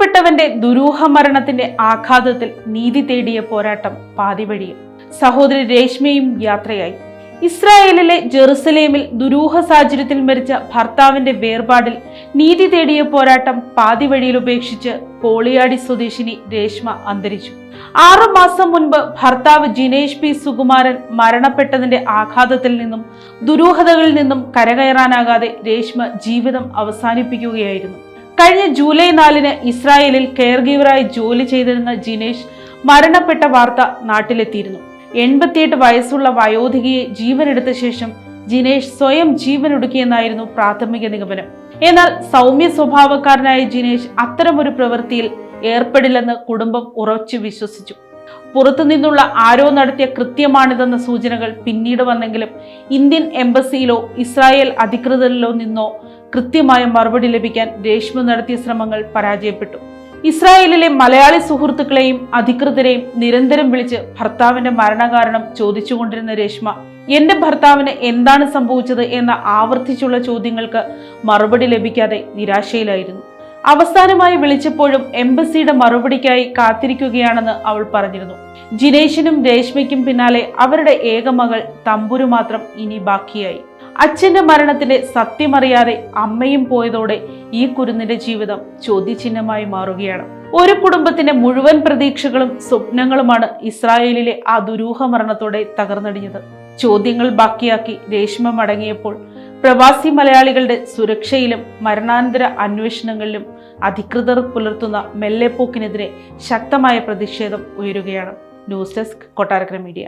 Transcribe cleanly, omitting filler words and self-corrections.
പ്രിയപ്പെട്ടവന്റെ ദുരൂഹ മരണത്തിന്റെ ആഘാതത്തിൽ നീതി തേടിയ പോരാട്ടം പാതിവഴിയും. സഹോദരി രേഷ്മയും യാത്രയായി. ഇസ്രായേലിലെ ജെറുസലേമിൽ ദുരൂഹ സാഹചര്യത്തിൽ മരിച്ച ഭർത്താവിന്റെ വേർപാടിൽ നീതി തേടിയ പോരാട്ടം പാതിവഴിയിൽ ഉപേക്ഷിച്ച് കോളിയാടി സ്വദേശിനി രേഷ്മ അന്തരിച്ചു. 6 മാസം മുൻപ് ഭർത്താവ് ജിനേഷ് പി സുകുമാരൻ മരണപ്പെട്ടതിന്റെ ആഘാതത്തിൽ നിന്നും ദുരൂഹതകളിൽ നിന്നും കരകയറാനാകാതെ രേഷ്മ ജീവിതം അവസാനിപ്പിക്കുകയായിരുന്നു. കഴിഞ്ഞ ജൂലൈ 4-ന് ഇസ്രായേലിൽ കെയർ ഗീവറായി ജോലി ചെയ്തിരുന്ന ജിനേഷ് മരണപ്പെട്ട വാർത്ത നാട്ടിലെത്തിയിരുന്നു. 88 വയസ്സുള്ള വയോധികയെ ജീവനെടുത്ത ശേഷം ജിനേഷ് സ്വയം ജീവനൊടുക്കിയെന്നായിരുന്നു പ്രാഥമിക നിഗമനം. എന്നാൽ സൗമ്യ സ്വഭാവക്കാരനായ ജിനേഷ് അത്തരമൊരു പ്രവൃത്തിയിൽ ഏർപ്പെടില്ലെന്ന് കുടുംബം ഉറച്ചു വിശ്വസിച്ചു. പുറത്തുനിന്നുള്ള ആരോ നടത്തിയ കൃത്യമാണിതെന്ന സൂചനകൾ പിന്നീട് വന്നെങ്കിലും ഇന്ത്യൻ എംബസിയിലോ ഇസ്രായേൽ അധികൃതരിലോ നിന്നോ കൃത്യമായ മറുപടി ലഭിക്കാൻ രേഷ്മ നടത്തിയ ശ്രമങ്ങൾ പരാജയപ്പെട്ടു. ഇസ്രായേലിലെ മലയാളി സുഹൃത്തുക്കളെയും അധികൃതരെയും നിരന്തരം വിളിച്ച് ഭർത്താവിന്റെ മരണകാരണം ചോദിച്ചുകൊണ്ടിരുന്ന രേഷ്മ എന്റെ ഭർത്താവിന് എന്താണ് സംഭവിച്ചത് എന്ന ആവർത്തിച്ചുള്ള ചോദ്യങ്ങൾക്ക് മറുപടി ലഭിക്കാതെ നിരാശയിലായിരുന്നു. അവസാനമായി വിളിച്ചപ്പോഴും എംബസിയുടെ മറുപടിക്കായി കാത്തിരിക്കുകയാണെന്ന് അവൾ പറഞ്ഞിരുന്നു. ജിനേഷിനും രേഷ്മയ്ക്കും പിന്നാലെ അവരുടെ ഏക മകൾ തമ്പുരു മാത്രം ഇനി ബാക്കിയായി. അച്ഛന്റെ മരണത്തിന്റെ സത്യമറിയാതെ അമ്മയും പോയതോടെ ഈ കുരുന്നിന്റെ ജീവിതം ചോദ്യചിഹ്നമായി മാറുകയാണ്. ഒരു കുടുംബത്തിന്റെ മുഴുവൻ പ്രതീക്ഷകളും സ്വപ്നങ്ങളുമാണ് ഇസ്രായേലിലെ ആ ദുരൂഹ മരണത്തോടെ തകർന്നടിഞ്ഞത്. ചോദ്യങ്ങൾ ബാക്കിയാക്കി രേഷ്മ മടങ്ങിയപ്പോൾ പ്രവാസി മലയാളികളുടെ സുരക്ഷയിലും മരണാനന്തര അന്വേഷണങ്ങളിലും അധികൃതർ പുലർത്തുന്ന മെല്ലെപ്പോക്കിനെതിരെ ശക്തമായ പ്രതിഷേധം ഉയരുകയാണ്. News desk, Kottarakkara media.